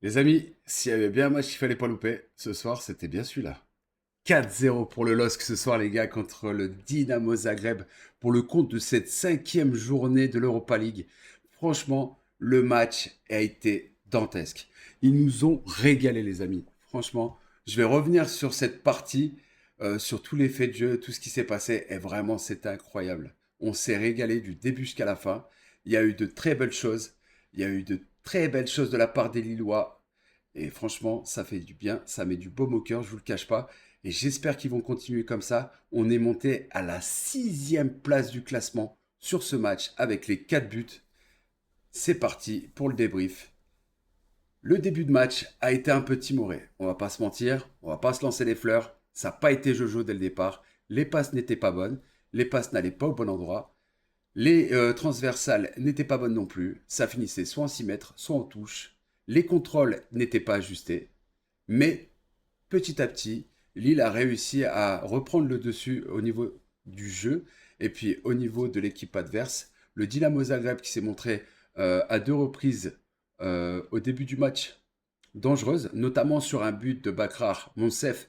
Les amis, s'il y avait bien un match qu'il fallait pas louper, ce soir, c'était bien celui-là. 4-0 pour le LOSC ce soir, les gars, contre le Dynamo Zagreb, pour le compte de cette cinquième journée de l'Europa League. Franchement, le match a été dantesque. Ils nous ont régalé, les amis. Franchement, je vais revenir sur cette partie, sur tous les faits de jeu, tout ce qui s'est passé, et vraiment, c'était incroyable. On s'est régalé du début jusqu'à la fin. Il y a eu de très belles choses. Il y a eu de très belles choses de la part des Lillois. Et franchement, ça fait du bien, ça met du baume au cœur, je vous le cache pas. Et j'espère qu'ils vont continuer comme ça. On est monté à la sixième place du classement sur ce match avec les 4 buts. C'est parti pour le débrief. Le début de match a été un peu timoré. On va pas se mentir, on va pas se lancer les fleurs. Ça n'a pas été Jojo dès le départ. Les passes n'étaient pas bonnes. Les passes n'allaient pas au bon endroit. Les transversales n'étaient pas bonnes non plus. Ça finissait soit en 6 mètres, soit en touche. Les contrôles n'étaient pas ajustés. Mais petit à petit, Lille a réussi à reprendre le dessus au niveau du jeu et puis au niveau de l'équipe adverse. Le Dynamo Zagreb qui s'est montré à deux reprises au début du match dangereuse, notamment sur un but de Bakrar Monsef,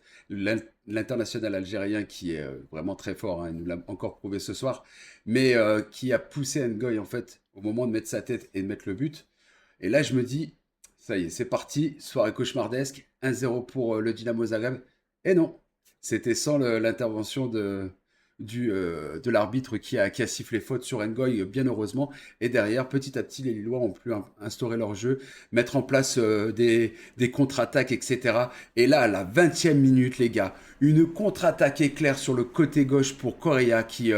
l'international algérien qui est vraiment très fort, hein, il nous l'a encore prouvé ce soir, mais qui a poussé Ngoy en fait au moment de mettre sa tête et de mettre le but. Et là, je me dis, ça y est, c'est parti, soirée cauchemardesque, 1-0 pour le Dynamo Zagreb. Et non, c'était sans l'intervention de l'arbitre qui a sifflé faute sur Ngoy, bien heureusement. Et derrière, petit à petit, les Lillois ont pu instaurer leur jeu, mettre en place des contre-attaques, etc. Et là, à la 20e minute, les gars, une contre-attaque éclair sur le côté gauche pour Correa qui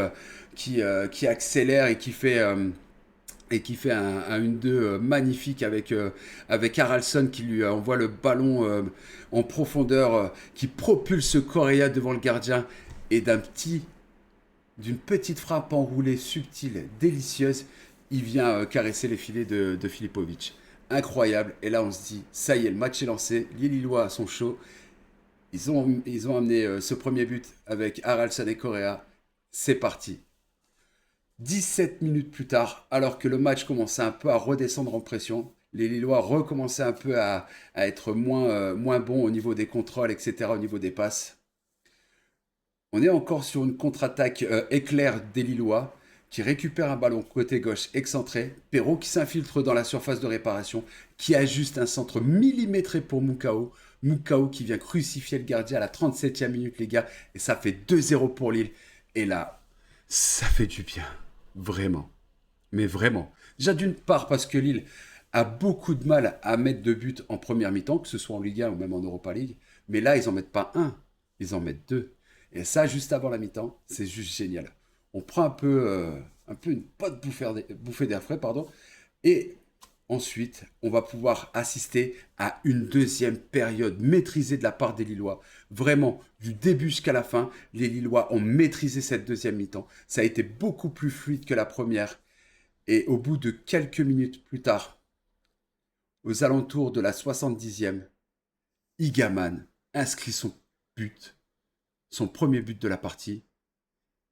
accélère et qui fait un 1-2 magnifique avec Haraldsson qui lui envoie le ballon en profondeur, qui propulse Correa devant le gardien et d'une petite frappe enroulée, subtile, délicieuse, il vient caresser les filets de Filipovic. Incroyable. Et là, on se dit, ça y est, le match est lancé. Les Lillois sont chauds. Ils ont amené ce premier but avec Haraldsson et Correa. C'est parti. 17 minutes plus tard, alors que le match commençait un peu à redescendre en pression, les Lillois recommençaient un peu à être moins bons au niveau des contrôles, etc., au niveau des passes. On est encore sur une contre-attaque éclair des Lillois qui récupère un ballon côté gauche excentré. Perrault qui s'infiltre dans la surface de réparation, qui ajuste un centre millimétré pour Mukao. Mukao qui vient crucifier le gardien à la 37e minute, les gars. Et ça fait 2-0 pour Lille. Et là, ça fait du bien. Vraiment. Mais vraiment. Déjà d'une part parce que Lille a beaucoup de mal à mettre de buts en première mi-temps, que ce soit en Ligue 1 ou même en Europa League. Mais là, ils en mettent pas un, ils en mettent deux. Et ça, juste avant la mi-temps, c'est juste génial. On prend un peu une pote bouffée d'air frais, pardon, et ensuite, on va pouvoir assister à une deuxième période maîtrisée de la part des Lillois. Vraiment, du début jusqu'à la fin, les Lillois ont maîtrisé cette deuxième mi-temps. Ça a été beaucoup plus fluide que la première. Et au bout de quelques minutes plus tard, aux alentours de la 70e, Igaman inscrit son premier but de la partie.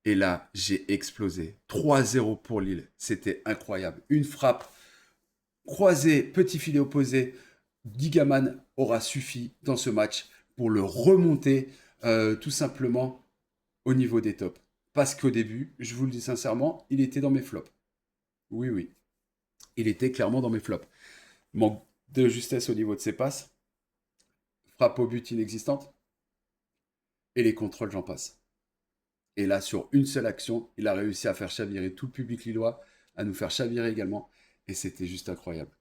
Et là, j'ai explosé. 3-0 pour Lille. C'était incroyable. Une frappe croisée, petit filet opposé. Gigaman aura suffi dans ce match pour le remonter tout simplement au niveau des tops. Parce qu'au début, je vous le dis sincèrement, il était dans mes flops. Oui, oui. Il était clairement dans mes flops. Manque de justesse au niveau de ses passes, frappe au but inexistante, et les contrôles, j'en passe. Et là, sur une seule action, il a réussi à faire chavirer tout le public lillois, à nous faire chavirer également, et c'était juste incroyable.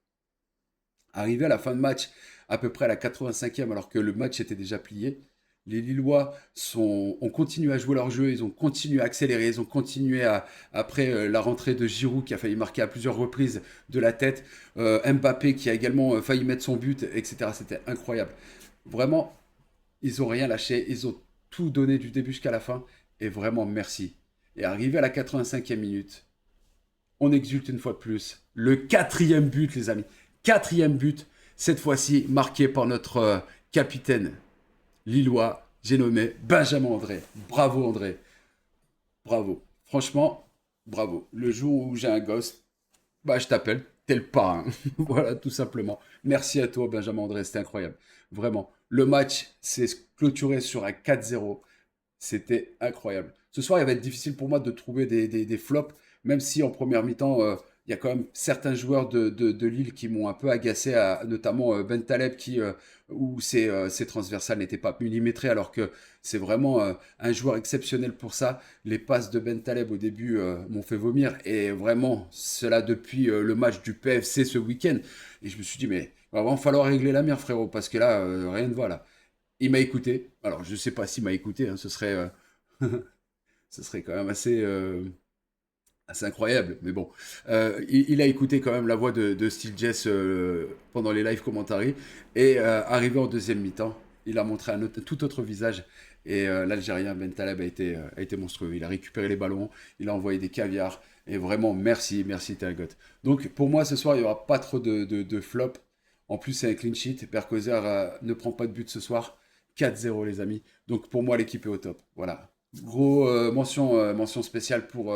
Arrivé à la fin de match, à peu près à la 85e, alors que le match était déjà plié, les Lillois ont continué à jouer leur jeu, ils ont continué à accélérer, ils ont continué après la rentrée de Giroud qui a failli marquer à plusieurs reprises de la tête, Mbappé qui a également failli mettre son but, etc. C'était incroyable. Vraiment, ils ont rien lâché, ils ont tout donné du début jusqu'à la fin, et vraiment merci. Et arrivé à la 85e minute, on exulte une fois de plus. Le quatrième but, les amis. Quatrième but, cette fois-ci marqué par notre capitaine lillois, j'ai nommé Benjamin André. Bravo André, bravo. Franchement, bravo. Le jour où j'ai un gosse, bah je t'appelle, t'es le parrain. Voilà, tout simplement. Merci à toi, Benjamin André, c'était incroyable. Vraiment. Le match s'est clôturé sur un 4-0. C'était incroyable. Ce soir, il va être difficile pour moi de trouver des flops, même si en première mi-temps, il y a quand même certains joueurs de Lille qui m'ont un peu agacé, notamment Ben Taleb, où ses transversales n'étaient pas millimétrées, alors que c'est vraiment un joueur exceptionnel pour ça. Les passes de Ben Taleb au début m'ont fait vomir, et vraiment, cela depuis le match du PFC ce week-end. Et je me suis dit, mais il va vraiment falloir régler la mire, frérot, parce que là, rien ne va là. Il m'a écouté. Alors, je ne sais pas s'il m'a écouté, hein, ce serait quand même assez incroyable. Mais bon, il a écouté quand même la voix de Steel Jess pendant les live commentaries. Et arrivé en deuxième mi-temps, il a montré un tout autre visage. Et l'Algérien Ben Taleb a été monstrueux. Il a récupéré les ballons, il a envoyé des caviars. Et vraiment, merci, merci Talgot. Donc, pour moi, ce soir, il n'y aura pas trop de flop. En plus, c'est un clean sheet. Berkozer ne prend pas de but ce soir. 4-0 les amis. Donc pour moi l'équipe est au top. Voilà. Gros mention spéciale pour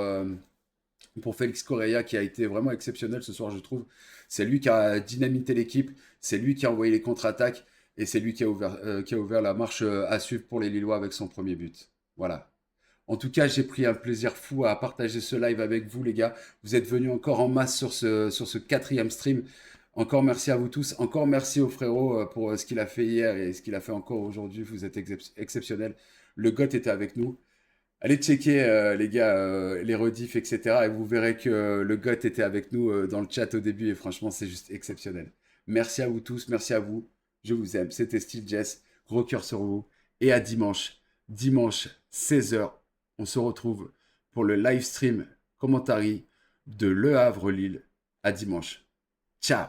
Félix Correa qui a été vraiment exceptionnel ce soir je trouve. C'est lui qui a dynamité l'équipe, c'est lui qui a envoyé les contre-attaques et c'est lui qui a ouvert la marche à suivre pour les Lillois avec son premier but. Voilà. En tout cas, j'ai pris un plaisir fou à partager ce live avec vous, les gars. Vous êtes venus encore en masse sur ce quatrième stream. Encore merci à vous tous. Encore merci au frérot pour ce qu'il a fait hier et ce qu'il a fait encore aujourd'hui. Vous êtes exceptionnels. Le GOT était avec nous. Allez checker, les gars, les rediffs, etc. Et vous verrez que le GOT était avec nous dans le chat au début. Et franchement, c'est juste exceptionnel. Merci à vous tous. Merci à vous. Je vous aime. C'était Steve Jess. Gros cœur sur vous. Et à dimanche. Dimanche, 16h. On se retrouve pour le live stream commentary de Le Havre-Lille. À dimanche. Ciao.